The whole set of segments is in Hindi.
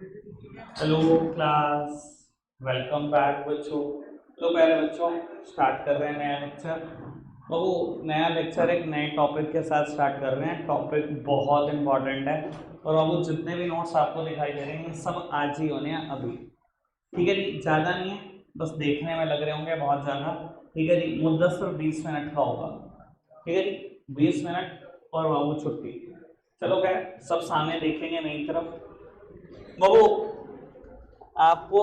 हेलो क्लास, वेलकम बैक बच्चों। तो पहले बच्चों स्टार्ट कर रहे हैं नया लेक्चर। तो वो नया लेक्चर एक नए टॉपिक के साथ स्टार्ट कर रहे हैं। टॉपिक बहुत इंपॉर्टेंट है और अब वो जितने भी नोट्स आपको दिखाई दे रहे हैं सब आज ही होने हैं अभी। ठीक है जी, ज़्यादा नहीं है, बस देखने में लग रहे होंगे बहुत ज़्यादा। ठीक है जी, मुद्दा सिर्फ 20 मिनट का होगा। ठीक है जी, 20 मिनट और बाबू छुट्टी। चलो क्या सब सामने देखेंगे मेरी तरफ। बाबू आपको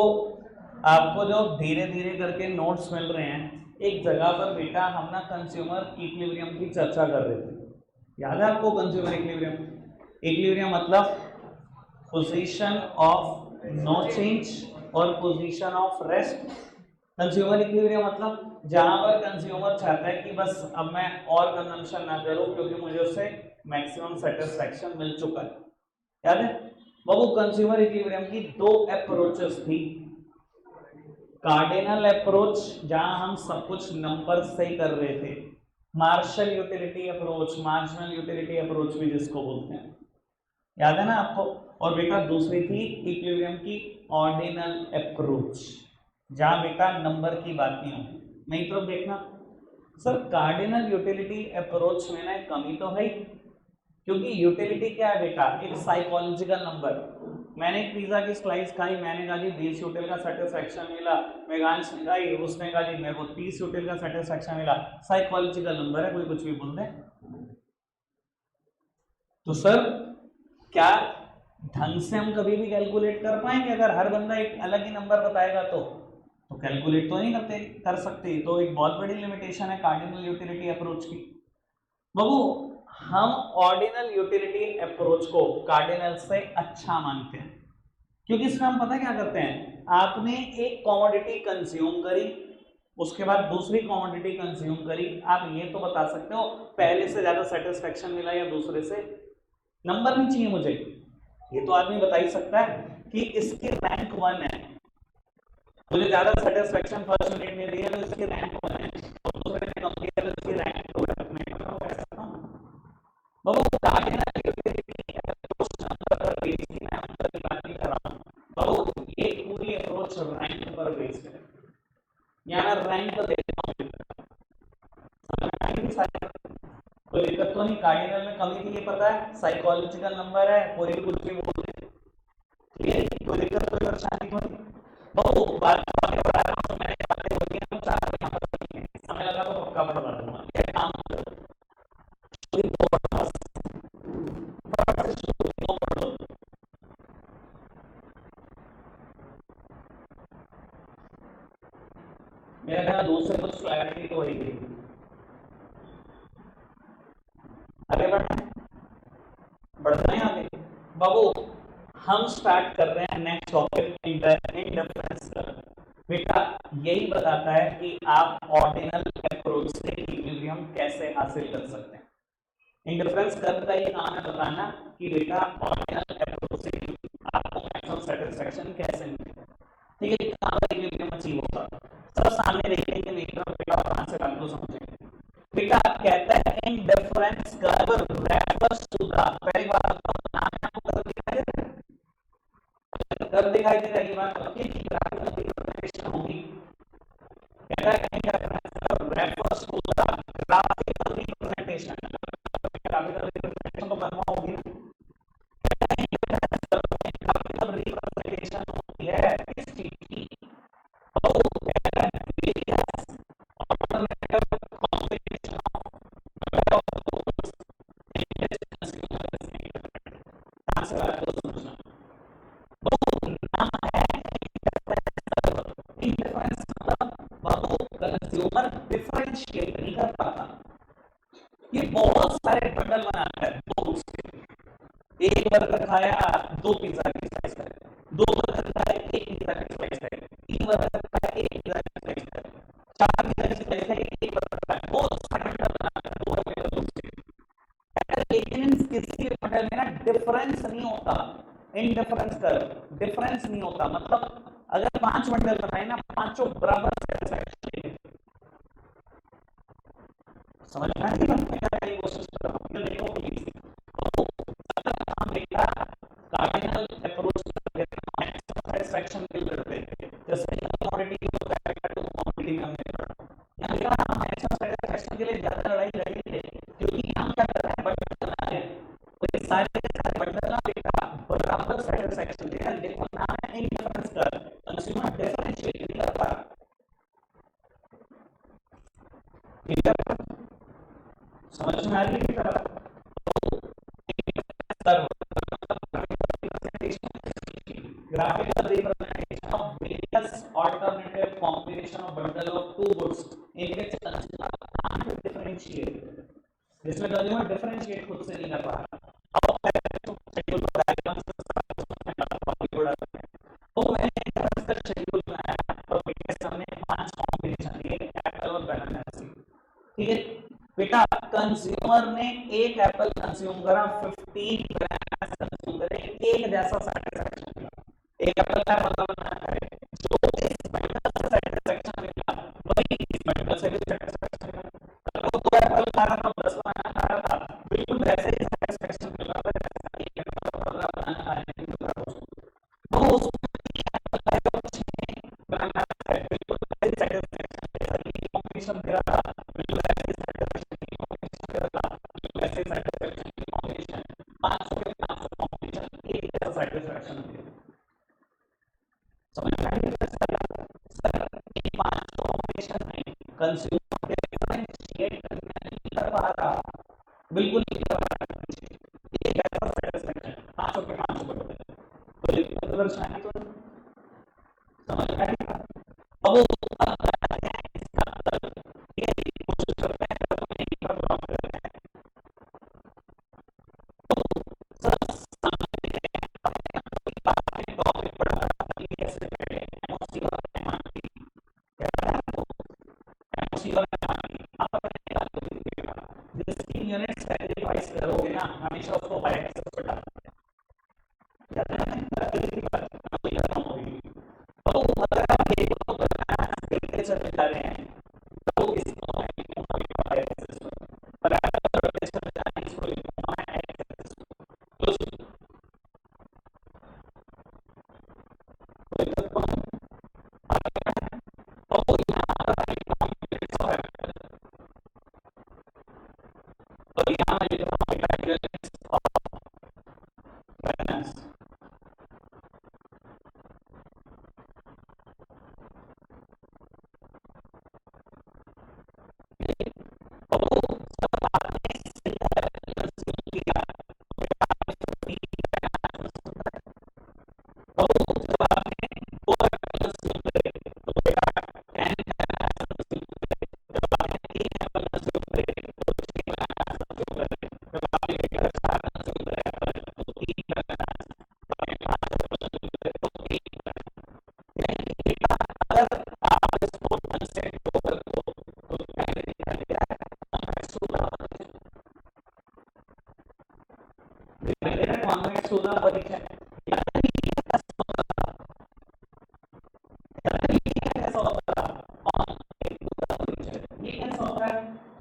आपको जो धीरे धीरे करके नोट्स मिल रहे हैं, एक जगह पर बेटा हम ना कंज्यूमर इक्विलिब्रियम की चर्चा कर रहे थे। याद है आपको कंज्यूमर इक्विलिब्रियम? इक्विलिब्रियम मतलब पोजीशन ऑफ नो चेंज और position of rest. Consumer equilibrium मतलब जहां पर कंज्यूमर चाहता है कि बस अब मैं और कंजम्पशन ना करूं क्योंकि मुझे उससे मैक्सिमम सेटिस्फैक्शन मिल चुका है। याद है बाबू, कंज्यूमर इक्विलिब्रियम की दो अप्रोचेस थी। कार्डिनल अप्रोच जहां हम सब कुछ नंबर से कर रहे थे, Marshall utility approach, marginal utility approach भी जिसको बोलते हैं। याद है ना आपको? और बेटा दूसरी थी इक्विलिब्रियम की ऑर्डिनल अप्रोच, जहां बेटा नंबर की बात नहीं होगी। मेरी तरफ देखना सर, कार्डिनल यूटिलिटी अप्रोच में ना एक कमी तो है ही, क्योंकि यूटिलिटी क्या है बेटा? एक साइकोलॉजिकल नंबर। मैंने एक पिज्जा की स्लाइस खाई, मैंने कहा जी 20 यूटिल का सेटिस्फैक्शन मिला। मेघांश ने खाई, उसने कहा जी मेरे को 30 यूटिल का सेटिस्फैक्शन मिला। साइकोलॉजिकल नंबर है, कोई कुछ भी बोल दे। तो सर क्या ढंग से हम कभी भी कैलकुलेट कर पाएंगे? अगर हर बंदा एक अलग ही नंबर बताएगा तो कैलकुलेट तो नहीं कर सकते। तो एक बहुत बड़ी लिमिटेशन है कार्डिनल यूटिलिटी अप्रोच की। बाबू हम ऑर्डिनल यूटिलिटी अप्रोच को कार्डिनल से अच्छा मानते हैं, क्योंकि इसमें हम पता क्या करते हैं, आपने एक कमोडिटी कंज्यूम करी, उसके बाद दूसरी कमोडिटी कंज्यूम करी, आप ये तो बता सकते हो पहले से ज्यादा सेटिस्फेक्शन मिला या दूसरे से। नंबर नहीं चाहिए मुझे, ये तो आदमी बता ही सकता है कि इसकी रैंक 1 है, मुझे ज्यादा सेटिस्फेक्शन फर्स्ट यूनिट में दी है तो इसकी रैंक 1 है, और दूसरे ने कम किया तो इसकी रैंक 2 है। मैं बताऊं कैसा? बाबू कार्डिनल यूटिलिटी अप्रोच नंबर पर बेस्ड है, मैं नंबर की बात नहीं कर रहा हूं। बाबू ये पूरी अप्रोच रैंक पर बेस्ड है। यहाँ रैंक दे देता हूं, कोई दिक्कत तो नहीं। कार्डिनल में कमी थी ये पता है, साइकोलॉजिकल नंबर है, कोई भी कुछ भी बोल दे, ठीक है, कोई दिक्कत कोई परेशानी तो नहीं। बाबू बात आगे बढ़ा रहा हूं, मैंने बातें होती हैं हम चार यहाँ पर समय लगा तो पक्का बढ़ा दूंगा। ये काम मेरा ख्याल दूसरे कुछ क्लैरिटी तो होगी। आगे बढ़ना है आगे। बाबू हम स्टार्ट कर रहे हैं नेक्स्ट टॉपिक, इंडिफरेंस। बेटा यही बताता है कि आप ऑर्डिनल अप्रोच से इक्विलिब्रियम कैसे हासिल कर सकते हैं। इंडिफरेंस कर्व का ये काम है बताना कि बेटा ऑर्डिनल अप्रोच से आपको मैक्सिमम सेटिस्फैक्शन कैसे मिलेगा। ठीक है, कहां पर इक्विलिब्रियम अचीव होगा सब सामने देखेंगे। बेटा कहां से बात को समझेंगे। बेटा कहता है indifference curve refers to the, पहली बात कर्व दिखाई दे रहा है कि बात पक्की की ग्राफिकल रिप्रेजेंटेशन होगी। कहता है indifference curve refers to the graphical representation, graphical representation तो बनवा होगी ना। ग्राफिकल रिप्रेजेंटेशन होती है किस चीज की? और कहता है various alternative combination of consumer differentiate नहीं कर पाता। ये बहुत सारे बंडल बनाता है, दो एक बर्गर खाया दो पिज्जा की स्लाइस है, दो बर्गर खाया एक पिज्जा की स्लाइस है, तीन बर्गर खाया एक पिज्जा की स्लाइस है, चार पिज्जा की स्लाइस है, एक बर्गर खाया, बहुत सारे बंडल बनाता है दो बर्गर। लेकिन इन किसी भी बंडल में ना डिफरेंस नहीं होता। इनडिफरेंस कर डिफरेंस नहीं होता, मतलब अगर 5 बंडल बनाए ना, पांचों बराबर सेटिस्फैक्शन। समझ में आई बात? मैं क्या कोशिश कर रहा हूँ, देखो प्लीज। काम बेटा कार्डिनल अप्रोच सेटिस्फेक्शन दिया, देखो नाम है इंडिफरेंस कर, कंज्यूमर डिफरेंशिएट नहीं कर पा रहा, समझ में आ रही है graphical representation of various alternative combination of bundle of two goods in which consumer can't differentiate, जिसमें कंज्यूमर डिफरेंशिएट खुद से नहीं कर पा रहा। शेड्यूल डायग्राम तो मैंने शेड्यूल बनाया और मेरे सामने 5 कॉम्बिनेशन दिए एप्पल और बनाना, ठीक है बेटा। कंज्यूमर ने एक एप्पल कंज्यूम करा, 15 बनाना कंज्यूम करे, एक जैसा सैटिस्फैक्शन मिला, एक एप्पल का मतलब बनाना है, जो इस बंडल से सैटिस्फैक्शन मिला वही इस बंडल से भी सैटिस्फैक्शन मिला। अगर वो 2 एप्पल खा रहा था 10 बनाना खा रहा था, बिल्कुल वैसे ही सैटिस्फैक्शन मिल रहा था जैसा एक एप्पल 15 बनाना खाने में मिल रहा था। तो उसमें बनाना है बिल्कुल वैसे सैटिस्फैक्शन जैसा कि कॉम्बिनेशन दे रहा था, बिल्कुल वैसे सैटिस्फैक्शन की कॉम्बिनेशन दे रहा था, बिल्कुल वैसे सैटिस्फैक्शन की कॉम्बिनेशन 500 के 500 कॉम्बिनेशन एक जैसा सैटिस्फैक्शन दे रहा। समझ में आ रही है सर? ये 5 कॉम्बिनेशन में कंज्यूमर डिफरेंशिएट नहीं कर पा रहा, बिल्कुल नहीं कर पा रहा, ये कैसा सैटिस्फैक्शन 500 के 500 बढ़ गए, तो ये प्रदर्शन तो समझ में आ रही है। अब वो कोशिश करते हैं टॉपिक पढ़ा कैसे एमओसी और एमआरपी, एमओसी और एमआरपी आप अपने जिस 3 यूनिट सैक्रिफाइस करोगे ना हमेशा उसको बाय एक्सेस पर डालना तो अगर आप एक को बनाना देखते चले जा रहे हैं तो इसको बाय एक्सेस पर अगर चले जा रहे हैं इसको एक्सेस तो यहाँ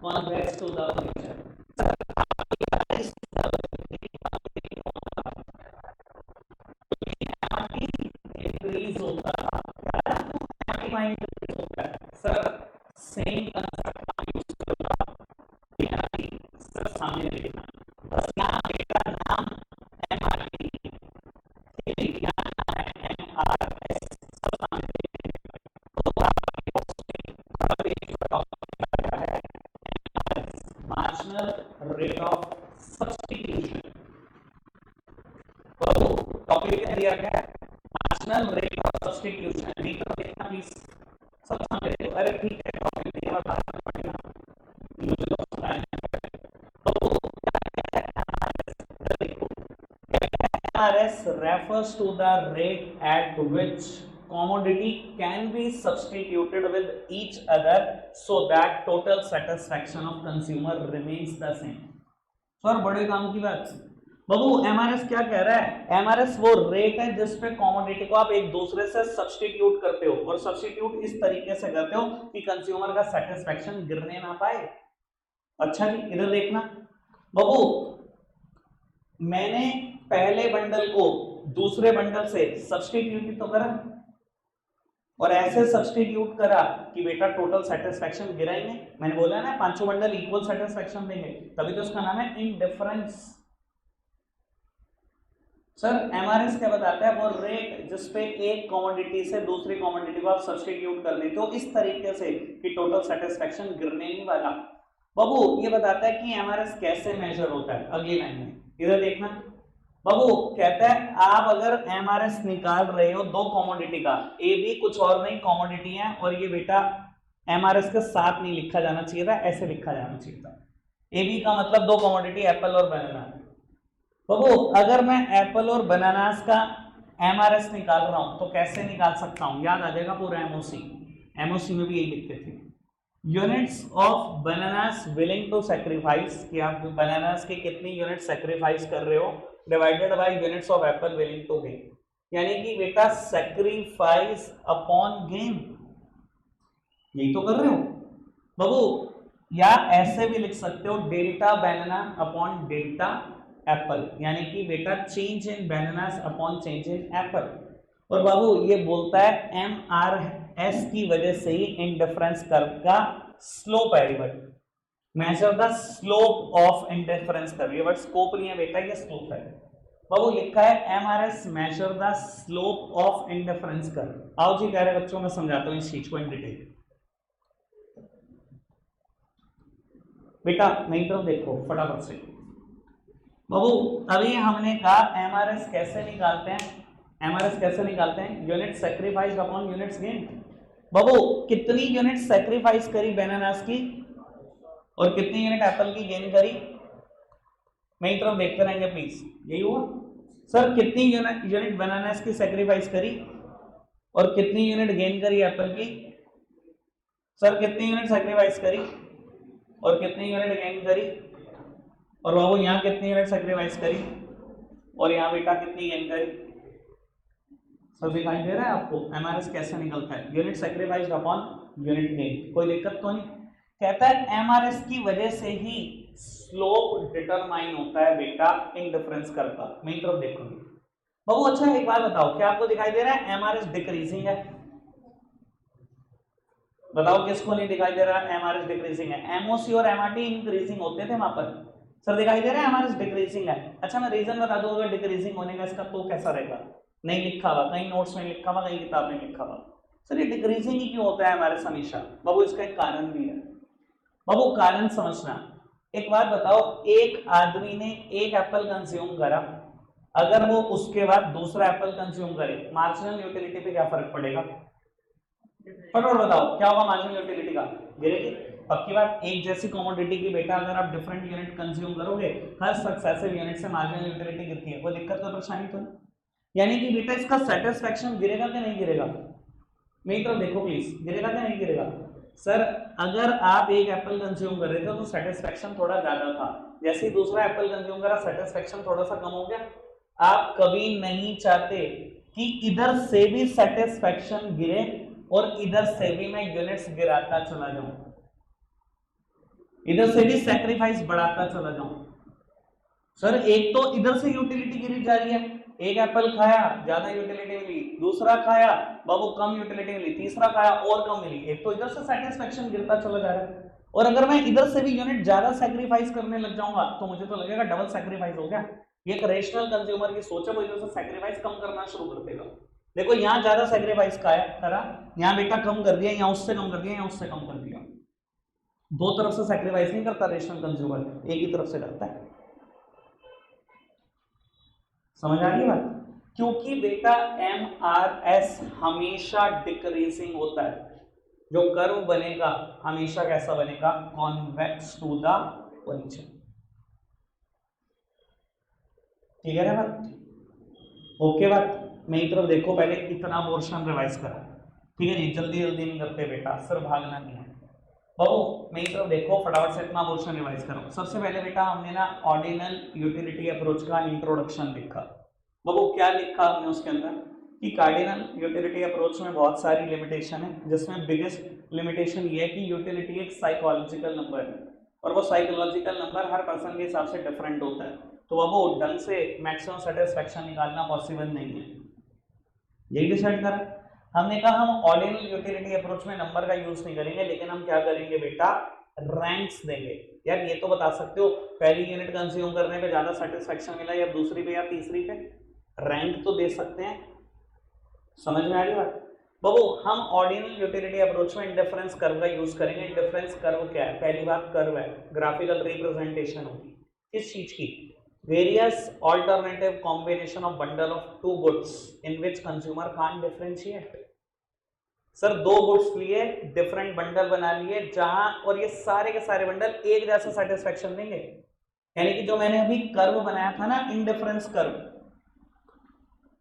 convex to the future increase होता है सर सेम कंसेप्ट यूज करूंगा सर सामने देखना बस यहाँ डेटा नाम एमआरपी एमआरएस सब सामने marginal rate of substitution तो टॉपिक क्या दिया गया है marginal rate of substitution नहीं तो देखना प्लीज सब सामने देखो अरे ठीक है टॉपिक नहीं बता पड़ेगा मुझे तो पता है तो RS refers to the rate at which commodity can be substituted with each other so that total satisfaction of consumer remains the same. Sir बड़े काम की बात बाबू एमआरएस क्या कह रहा है एमआरएस वो रेट है जिस पे कमोडिटी को आप एक दूसरे से सब्स्टिट्यूट करते हो और सब्स्टिट्यूट इस तरीके से करते हो कि कंज्यूमर का सेटिस्फेक्शन गिरने ना पाए। अच्छा जी इधर देखना बाबू मैंने पहले बंडल को दूसरे बंडल से सब्स्टिट्यूट तो करा और ऐसे सब्स्टिट्यूट करा कि बेटा टोटल सेटिस्फेक्शन गिरा ही नहीं। मैंने बोला ना पांचों बंडल इक्वल सेटिस्फेक्शन देंगे तभी तो उसका नाम है इनडिफरेंस। सर एमआरएस क्या बताता है? वो रेट जिसपे एक कमोडिटी से दूसरी कमोडिटी को आप सब्स्टिट्यूट कर देते हो इस तरीके से कि टोटल सेटिस्फेक्शन गिरने नहीं वाला। बाबू ये बताता है कि एमआरएस कैसे मेजर होता है। अगली लाइन में इधर देखना बाबू, कहता है आप अगर एमआरएस निकाल रहे हो दो कमोडिटी का, ए बी कुछ और नहीं कमोडिटी है, और ये बेटा एमआरएस के साथ नहीं लिखा जाना चाहिए था, ऐसे लिखा जाना चाहिए था। ए बी का मतलब दो कमोडिटी एप्पल और बनाना। बाबू अगर मैं एप्पल और बनानास का एमआरएस निकाल रहा हूं तो कैसे निकाल सकता हूं? याद आ जाएगा पूरा एमओसी। एमओसी में भी यही लिखते थे, units of bananas willing to sacrifice, कि आप बनानास के कितनी यूनिट सैक्रिफाइस कर रहे हो, divided by units of apple willing to gain, यानी कि बेटा सैक्रिफाइस अपॉन गेन, यही तो कर रहे हो बाबू। या ऐसे भी लिख सकते हो डेल्टा बनाना अपॉन डेल्टा एप्पल, यानी कि बेटा change in bananas upon change in Apple. और बाबू ये बोलता है एमआरएस की वजह से ही इंडिफरेंस कर्व का स्लोप है, but measure the slope of indifference curve, ये वर्ड स्कोप नहीं है बेटा, ये स्लोप है। बाबू लिखा है MRS measure the slope of indifference curve. आओ जी कह रहे बच्चों मैं समझाता हूं इस चीज को इन डिटेल। बेटा मेरी तरफ देखो फटाफट से। बाबू अभी हमने कहा एमआरएस कैसे निकालते हैं, एमआरएस कैसे निकालते हैं? Unit sacrifice upon units gain. बाबू कितनी यूनिट सैक्रिफाइस करी बनानास की और कितनी यूनिट एप्पल की गेन करी? मेरी तरफ देखते रहेंगे प्लीज, यही हुआ सर? कितनी यूनिट बनानास की सैक्रिफाइस करी और कितनी यूनिट गेन करी एप्पल की? सर कितनी यूनिट सैक्रिफाइस करी और कितनी यूनिट गेन करी? और बाबू यहाँ कितनी यूनिट सैक्रिफाइस करी और यहाँ बेटा कितनी गेन करी? सब दिखाई दे रहा है आपको एमआरएस कैसे निकलता है? Unit sacrifice upon unit gain. कोई दिक्कत तो नहीं? कहता है एमआरएस की वजह से ही स्लोप डिटरमाइन होता है बेटा इंडिफरेंस कर्व का। मेरी तरफ देखोगे बाबू। अच्छा एक बात बताओ, क्या आपको दिखाई दे रहा है एमआरएस डिक्रीजिंग है? बताओ किसको नहीं दिखाई दे रहा है एमआरएस डिक्रीजिंग है? एमओसी और एमआरटी इंक्रीजिंग होते थे वहां पर। सर दिखाई दे रहा है एमआरएस डिक्रीजिंग है। अच्छा मैं रीजन बता दूं अगर डिक्रीजिंग होने का इसका तो कैसा रहेगा? नहीं लिखा हुआ, कहीं नोट्स में लिखा हुआ, कहीं किताब में लिखा हुआ। सर ये डिक्रीजिंग ही क्यों होता है एमआरएस हमेशा? बाबू इसका एक कारण भी है। बाबू कारण समझना। एक बात बताओ, एक आदमी ने एक एप्पल कंज्यूम करा, अगर वो उसके बाद दूसरा एप्पल कंज्यूम करे, मार्जिनल यूटिलिटी पे क्या फर्क पड़ेगा? फटाफट बताओ क्या होगा मार्जिनल यूटिलिटी का? गिरेगी। पक्की बात। एक जैसी कमोडिटी की बेटा अगर आप डिफरेंट यूनिट कंज्यूम करोगे, हर सक्सेसिव यूनिट से मार्जिनल यूटिलिटी गिरती है। कोई दिक्कत तो परेशानी तो नहीं? यानी कि बेटा इसका सेटिस्फेक्शन गिरेगा कि नहीं गिरेगा? मेरी तरफ देखो प्लीज, गिरेगा कि नहीं गिरेगा? सर अगर आप एक एप्पल कंज्यूम कर रहे थे तो सेटिस्फेक्शन थोड़ा ज्यादा था, जैसे ही दूसरा एप्पल कंज्यूम करा सेटिस्फेक्शन थोड़ा सा कम हो गया। आप कभी नहीं चाहते कि इधर से भी सेटिस्फेक्शन गिरे और इधर से भी मैं यूनिट्स गिराता चला जाऊं, इधर से भी सैक्रिफाइस बढ़ाता चला जाऊं। सर एक तो इधर से यूटिलिटी गिरी जा रही है, एक एप्पल खाया ज्यादा यूटिलिटी मिली, दूसरा खाया बाबू कम यूटिलिटी मिली, तीसरा खाया और कम मिली। एक तो इधर से सेटिस्फेक्शन गिरता चला जा रहा है, और अगर मैं इधर से भी यूनिट ज्यादा सैक्रिफाइस करने लग जाऊंगा तो मुझे तो लगेगा डबल सैक्रिफाइस हो गया। ये एक रेशनल कंज्यूमर की सोच है, वो इधर से सैक्रिफाइस कम करना शुरू कर देगा। देखो यहाँ ज्यादा सैक्रिफाइस करा, यहाँ बेटा कम कर दिया, यहाँ उससे कम कर दिया, यहाँ उससे कम कर दिया। दो तरफ से सैक्रिफाइस नहीं करता रेशनल कंज्यूमर, एक ही तरफ से करता है। समझ आ रही बात? क्योंकि बेटा एमआरएस हमेशा डिक्रीजिंग होता है, जो कर्व बनेगा हमेशा कैसा बनेगा? Convex to the origin. ठीक है ना बात? ओके बात? मेरी तरफ देखो, पहले इतना पोर्शन रिवाइज करो। ठीक है जी, जल्दी जल्दी नहीं करते बेटा, सिर्फ भागना नहीं है। बाबू मेरी तरफ देखो, फटाफट से इतना पोर्शन रिवाइज करो। सबसे पहले बेटा हमने ना ऑर्डिनल यूटिलिटी अप्रोच का इंट्रोडक्शन लिखा। बाबू क्या लिखा हमने उसके अंदर कि कार्डिनल यूटिलिटी अप्रोच में बहुत सारी लिमिटेशन है, जिसमें बिगेस्ट लिमिटेशन ये है कि यूटिलिटी एक साइकोलॉजिकल नंबर है, और वो साइकोलॉजिकल नंबर हर पर्सन के हिसाब से डिफरेंट होता है। तो बाबू ढंग से मैक्सिमम सेटिस्फेक्शन निकालना पॉसिबल नहीं है, यही डिसाइड करा हमने। कहा हम ऑर्डिनल यूटिलिटी अप्रोच में नंबर का यूज नहीं करेंगे, लेकिन हम क्या करेंगे बेटा? रैंक्स देंगे। यार ये तो बता सकते हो पहली यूनिट कंज्यूम करने पे ज्यादा सेटिस्फेक्शन मिला या दूसरी पे या तीसरी पे? रैंक तो दे सकते हैं। समझ में आ रही बात बाबू? हम ऑर्डिनल यूटिलिटी अप्रोच में इंडिफरेंस कर्व का यूज करेंगे। इंडिफरेंस कर्व क्या है? पहली बात कर्व है, ग्राफिकल रिप्रेजेंटेशन होगी किस चीज की? Various alternative combination of bundle of two goods in which consumer can't differentiate. Sir दो गुड्स लिए, डिफरेंट बंडल बना लिए जहां, और ये सारे के सारे बंडल एक जैसा सेटिस्फेक्शन देंगे। यानी कि जो मैंने अभी कर्व बनाया था ना, indifference curve,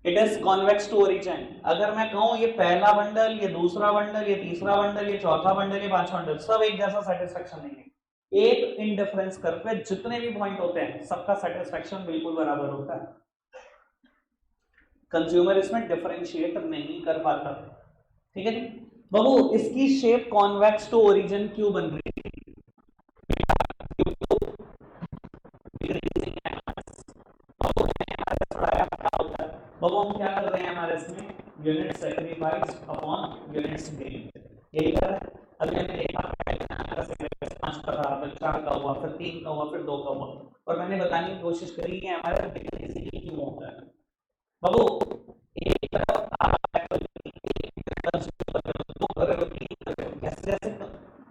it is convex to origin. अगर मैं कहूं ये पहला बंडल, ये दूसरा बंडल, ये तीसरा बंडल, ये चौथा बंडल, ये पांचवा बंडल, सब एक जैसा सेटिस्फेक्शन देंगे। एक इंडिफरेंस कर्व पे जितने भी पॉइंट होते हैं सबका सेटिस्फेक्शन बिल्कुल बराबर होता है। कंज्यूमर इसमें डिफरेंशिएट नहीं कर पाता। ठीक है जी बाबू? इसकी शेप कॉन्वेक्स टू ओरिजिन क्यों बन रही है? बाबू हम क्या कर रहे हैं हमारे इसमें? Unit sacrifice upon units gain, यही कर रहे हैं। अभी हमने देखा 5 का था, फिर 4 का हुआ, फिर 3 का हुआ, फिर 2 का हुआ, और मैंने बताने की कोशिश करी कि हमारा क्यों होता है। बाबू एक तरफ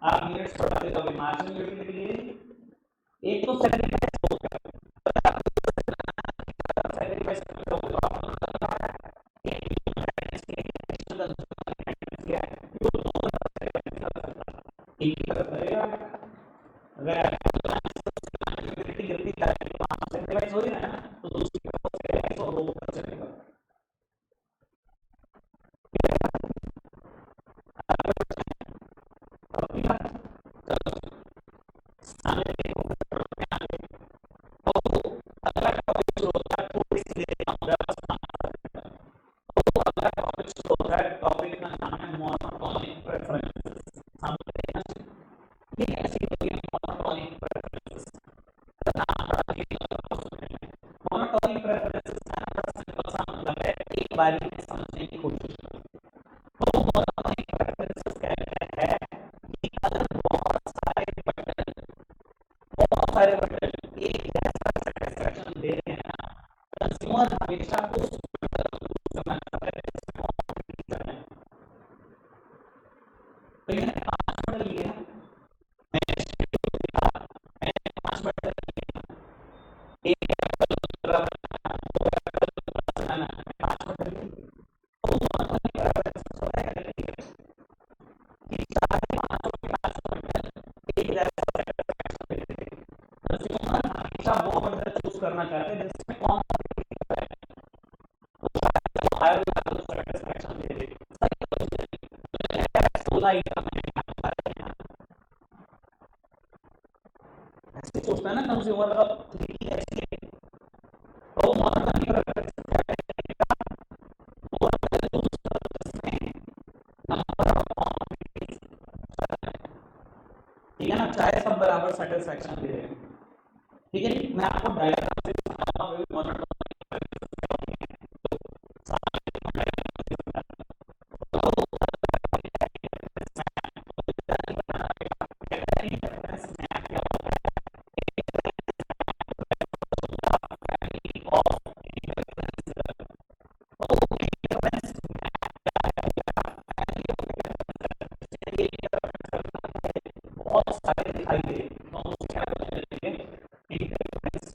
आप यूनिट्स बढ़ाते कभी मार्जिनल यूटिलिटी गिरेगी। एक तो सैक्रिफाइस हो गया, सैक्रिफाइस हो रही है ना, तो दूसरी चलेगा। टॉपिक का नाम है मोनोटोनिक प्रेफरेंसेस। ये ऐसी होती है मोनोटोनिक प्रेफरेंसेस। मोनोटोनिक प्रेफरेंसेस का सिंपल सा मतलब है, एक बारी में समझने की कोशिश करो। तो मोनोटोनिक प्रेफरेंसेस कहते हैं कि अगर बहुत सारे बटन एक जैसा सेटिस्फेक्शन दे रहे हैं ना, कंज्यूमर हमेशा उस वो बंडल चूज करना चाहते हैं जिसमें कौन हायर लेवल सेटिस्फेक्शन दे दे। ऐसे सोचता है ना कंज्यूमर का, तो ठीक है ना, चाहे सब बराबर सेटिस्फेक्शन दे रहे हैं। ठीक है जी, मैं आपको डायग्राम से दिखाऊंगा। बहुत सारे दिखाई दे, तो हम उसको क्या बोलेंगे? इंटरफेरेंस।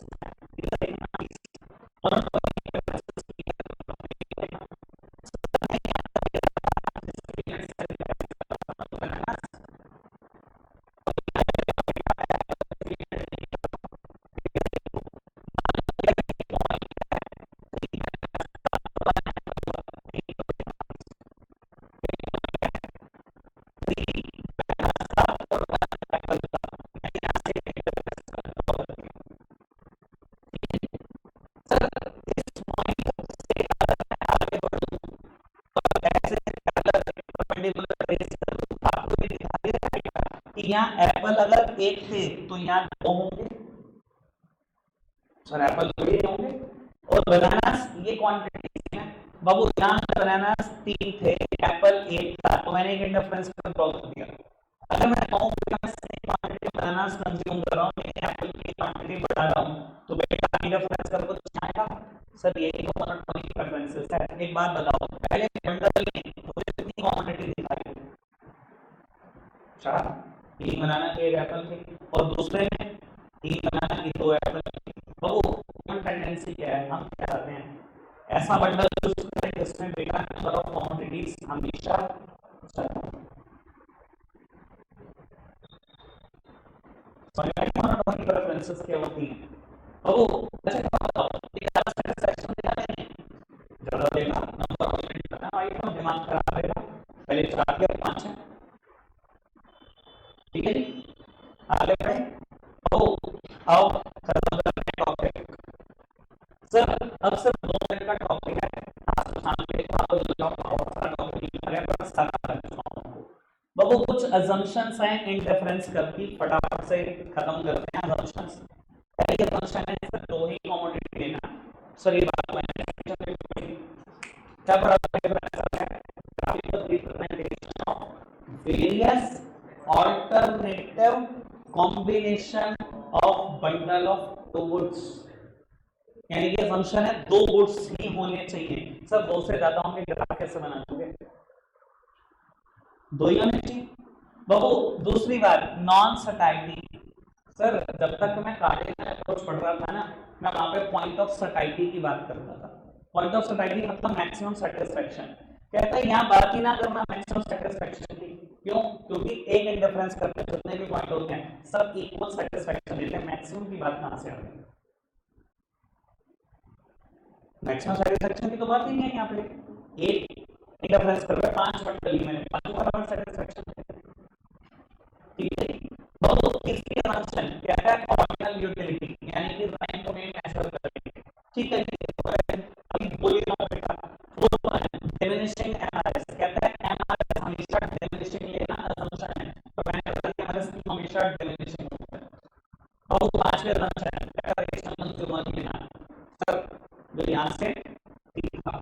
यहाँ एप्पल अगर एक थे तो यहाँ 2 होंगे। सर एप्पल 2 होंगे, और बनानास ये क्वांटिटी है बाबू। यहाँ बनानास 3 थे, एप्पल 1 था, तो मैंने एक इंडिफरेंस ड्रॉ कर दिया। अगर मैं कहूँ कि मैं सेम क्वांटिटी बनानास कंज्यूम कर रहा हूँ, लेकिन एप्पल की क्वांटिटी बढ़ा रहा हूँ, तो बेटा इंडिफरेंस कर कुछ आएगा? सर यही तो मोनोटोनिक प्रेफरेंसेस है। एक बात बताओ, पहले बंडल में मुझे कितनी क्वांटिटी दिखाई? 4, 3 बनाना की एक एप्पल थी, और दूसरे में 3 बनाना की 2 एप्पल थी। वो टेंडेंसी क्या है, हम क्या चाहते हैं, ऐसा बंडल चूज करें जिसमें बेटा नंबर ऑफ क्वांटिटीज हमेशा मोनोटोनिक प्रेफरेंसेस क्या होती हैं। वो जैसे बताओ सेटिस्फैक्शन दिया नहीं, जरा देगा नंबर ऑफ यूनिट करना भाई, तो दिमाग खराब रहेगा। पहले 4 के 5 है, ठीक है जी, आगे बढ़े। ओ आओ खत्म करते हैं टॉपिक। सर अब सिर्फ 2 मिनट का टॉपिक है, आज शाम के आपको जो बहुत सारा टॉपिक लिखा है पर सारा बाबू कुछ अजम्पशंस हैं इंटरफेरेंस कर्व की, फटाफट से खत्म करते हैं अजम्पशंस। पहली अजम्पशन है सर 2 ही कमोडिटी लेना। सर ये बात मैंने क्या पढ़ा है, representation of various alternative combination of bundle of 2 goods, यानी कि फंक्शन है 2 गुड्स ही होने चाहिए। सर 2 से ज्यादा होंगे ग्राफ कैसे बना दोगे, 2 ही होने चाहिए बाबू। दूसरी बात नॉन सटाइटी, सर जब तक मैं कार्डिनल अप्रोच पढ़ रहा था ना, मैं वहां पे पॉइंट ऑफ सटाइटी की बात करता था। पॉइंट ऑफ सटाइटी मतलब मैक्सिमम सेटिस्फैक्शन। कहता है यहाँ बात ही ना करना मैक्सिमम सेटिस्फैक्शन की, क्यों? क्योंकि एक इंटरफेरेंस करते जितने भी पॉइंट होते हैं सब इक्वल सेटिस्फैक्शन देते हैं। मैक्सिमम की बात कहां से आ रही है, मैक्सिमम सेटिस्फैक्शन की तो बात ही नहीं है यहाँ पे। एक इंटरफेरेंस कर रहा है 5 बंडल ही, मैंने 5 बराबर सेटिस्फैक्शन, ठीक है। बहुत इसकी फंक्शन क्या है, ऑर्डिनल यूटिलिटी, यानी कि टाइम को मेजर करेंगे, ठीक है। अभी बोलिए ना बेटा, वो डिमिनिशिंग एमआरएस, कहता है एमआरएस हमेशा डिमिनिशिंग लेना असम्पशन है, तो मैंने कहा कि एमआरएस हमेशा डिमिनिशिंग होता है। और पांचवें असम्पशन है डेरिवेशन कंज्यूमर लेना, सर जो यहां से सीखा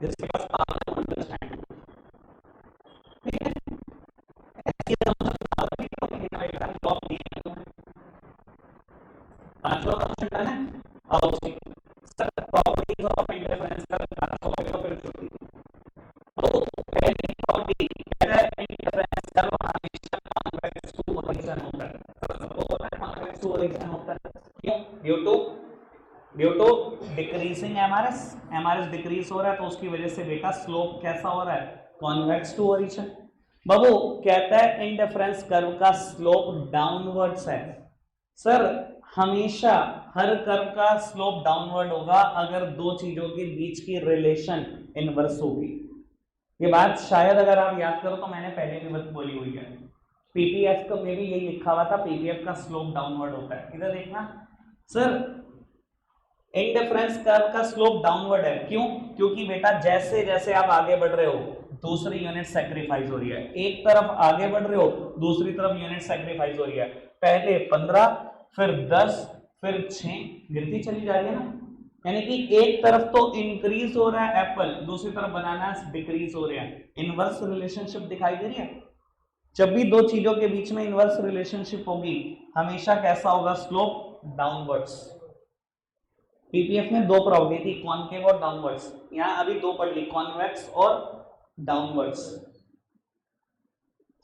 जिसके पास पावर अंडरस्टैंड, ठीक है। ऐसी पांचवा क्वेश्चन डन है। अब सर प्रॉपर्टीज ऑफ इंटरफेरेंस का टॉपिक को फिर छोड़ दीजिए। तो पहली प्रॉपर्टी क्या है, इंटरफेरेंस कर्व हमेशा कॉन्वेक्स टू ओरिजिन होता है। तो सबको पता है कॉन्वेक्स टू ओरिजिन होता है, क्यों? Due to decreasing MRS, MRS decrease हो रहा है तो उसकी वजह से बेटा स्लोप कैसा हो रहा है, कॉन्वेक्स टू ओरिजिन। बाबू कहता है इंटरफेरेंस कर्व का स्लोप डाउनवर्ड्स है। सर हमेशा हर कर्व का स्लोप डाउनवर्ड होगा अगर 2 चीजों के बीच की रिलेशन इनवर्स होगी। ये बात शायद अगर आप याद करो तो मैंने पहले भी बोली हुई है, पीपीएफ का में भी यही लिखा हुआ था, पीपीएफ का स्लोप डाउनवर्ड होता है। इधर देखना सर इंटरफेरेंस कर्व का स्लोप डाउनवर्ड है, क्यों? क्योंकि बेटा जैसे जैसे आप आगे बढ़ रहे हो दूसरी यूनिट सेक्रीफाइस हो रही है, एक तरफ आगे बढ़ रहे हो दूसरी तरफ यूनिट सेक्रीफाइस हो रही है। पहले 15 फिर 10 फिर 6 गिरती चली जा रही है ना, यानी कि एक तरफ तो इंक्रीज हो रहा है एप्पल, दूसरी तरफ बनाना डिक्रीज हो रहा है। इनवर्स रिलेशनशिप दिखाई दे रही है। जब भी 2 चीजों के बीच में इनवर्स रिलेशनशिप होगी हमेशा कैसा होगा, स्लोप डाउनवर्ड्स। पीपीएफ में 2 प्रॉपर्टी थी, कॉनकेव और डाउनवर्ड्स, यहां अभी 2 पढ़ ली, कॉन्वेक्स और डाउनवर्ड्स,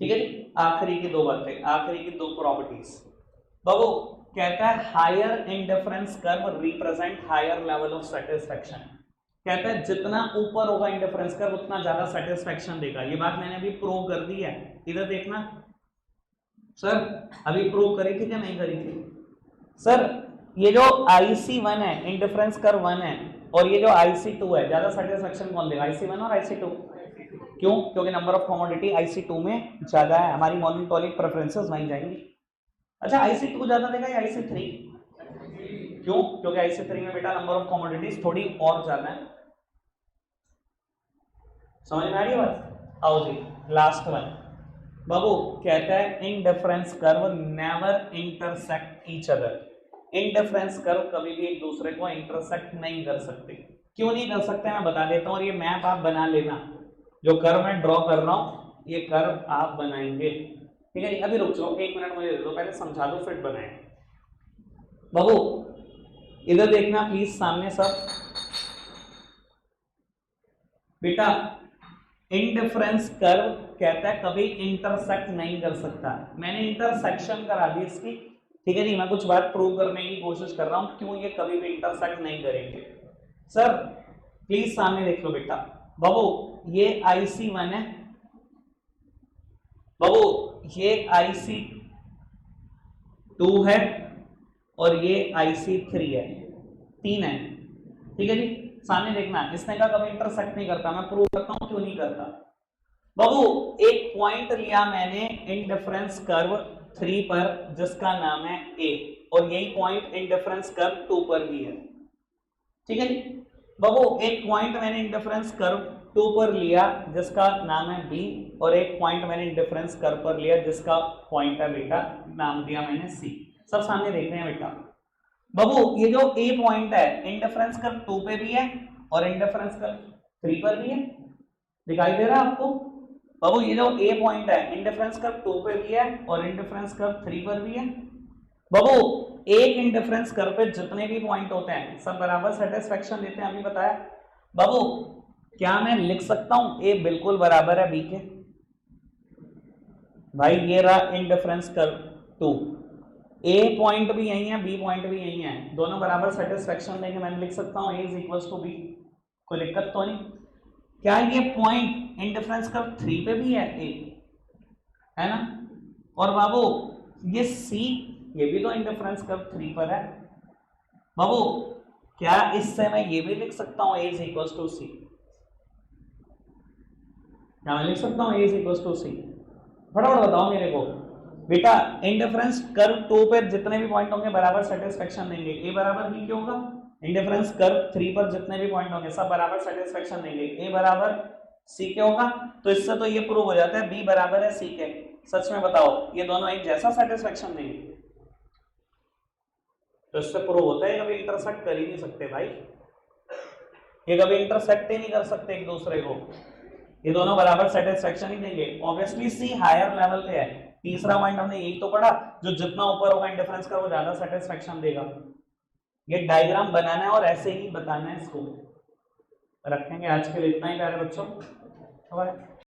ठीक है जी। आखिरी की 2 बातें, आखिरी की 2 प्रॉपर्टीज। बाबू कहता है higher interference curve represent higher level of satisfaction. कहता है जितना ऊपर होगा इंटरफेरेंस कर्व उतना ज्यादा सेटिस्फैक्शन देगा। ये बात मैंने अभी प्रूव कर दी है, इधर देखना। सर अभी प्रूव करी थी क्या नहीं करी थी? सर ये जो IC1 है इंटरफेरेंस कर्व 1 है और ये जो IC2 है, ज्यादा सेटिस्फैक्शन कौन देगा, IC1 और IC2? क्यों? क्योंकि नंबर ऑफ कमोडिटी IC2 में ज्यादा है, हमारी मोनोटोनिक प्रेफरेंसेस वहीं जाएंगी। अच्छा IC2 ज्यादा देगा या IC3? क्यों? क्योंकि IC3 में बेटा नंबर ऑफ कमोडिटीज थोड़ी और ज्यादा है। समझ में आ रही है बात? आओ जी लास्ट वन। बाबू कहता है interference curve never intersect each other. Interference curve कभी भी एक दूसरे को इंटरसेक्ट नहीं कर सकते। क्यों नहीं कर सकते मैं बता देता हूं, और ये मैप आप बना लेना, जो कर्व मैं ड्रॉ कर रहा हूं ये कर्व आप बनाएंगे, ठीक है। अभी रुक जाओ 1 मिनट मुझे दे दो, पहले समझा दो फिर बनाए। बाबू इधर देखना प्लीज सामने सब, बेटा इंडिफरेंस कर्व कहता है कभी इंटरसेक्ट नहीं कर सकता। मैंने इंटरसेक्शन करा दी इसकी, ठीक है जी। मैं कुछ बात प्रूव करने की कोशिश कर रहा हूं क्यों ये कभी भी इंटरसेक्ट नहीं करेंगे। सर प्लीज सामने देख लो बेटा। बाबू ये IC1 है, बाबू ये IC2 है और ये IC3 है, 3 है, ठीक है जी। सामने देखना, इसने कहा कभी इंटरसेक्ट नहीं करता, मैं प्रूव करता हूं क्यों नहीं करता। बाबू एक पॉइंट लिया मैंने इंडिफरेंस कर्व 3 पर जिसका नाम है A, और यही पॉइंट इंडिफरेंस कर्व 2 पर भी है, ठीक है जी। बाबू एक पॉइंट मैंने इंडिफरेंस कर्व 2 पर लिया जिसका नाम है B, और एक पॉइंट मैंने इंडिफरेंस कर्व पर लिया जिसका पॉइंट है बेटा, नाम दिया मैंने C। सब सामने देख रहे हैं बेटा। बाबू ये जो A पॉइंट है इंडिफरेंस कर्व 2 पे भी है और इंडिफरेंस कर्व 3 पर भी है, दिखाई दे रहा है आपको। बाबू ये जो A पॉइंट है इंडिफरेंस कर्व 2 पे भी है और इंडिफरेंस कर्व 3 पर भी है। बाबू एक इंडिफरेंस कर्व पे जितने भी पॉइंट होते हैं सब बराबर सेटिस्फेक्शन देते हैं, अभी बताया। बाबू क्या मैं लिख सकता हूं A बिल्कुल बराबर है B के? भाई ये रहा इंडिफरेंस कर्व 2, A पॉइंट भी यही है, B पॉइंट भी यही है, दोनों बराबर सेटिस्फेक्शन देंगे। मैं लिख सकता हूं A is equals to B, कोई दिक्कत तो नहीं। क्या ये पॉइंट इंडिफरेंस कर्व 3 पे भी है A, है ना? और बाबू ये C ये भी तो इंडिफरेंस कर्व 3 पर है। बाबू क्या इससे मैं ये भी लिख सकता हूं A is equals to C? क्या मैं लिख सकता हूं A is equals to C? फटाफट बताओ मेरे को बेटा। इंडिफरेंस कर्व 2 पर जितने भी पॉइंट होंगे बराबर सेटिस्फेक्शन देंगे, A बराबर B क्या होगा? इंडिफरेंस कर्व 3 पर जितने भी पॉइंट होंगे सब बराबर सेटिस्फेक्शन देंगे, A बराबर C क्या होगा? तो इससे तो ये प्रूव हो जाता है B बराबर है C के। सच में बताओ ये दोनों एक जैसा सेटिस्फेक्शन देंगे? तो इससे प्रूव होता है कभी इंटरसेक्ट कर ही नहीं सकते भाई, ये कभी इंटरसेक्ट ही नहीं कर सकते एक दूसरे को, ये दोनों बराबर सेटिस्फेक्शन ही देंगे। ऑब्वियसली सी हायर लेवल पे है। तीसरा पॉइंट हमने यही तो पढ़ा, जो जितना ऊपर होगा इंडिफरेंस का वो ज्यादा सेटिस्फेक्शन देगा। ये डायग्राम बनाना है और ऐसे ही बताना है इसको। रखेंगे आज के लिए इतना ही प्यारे बच्चों।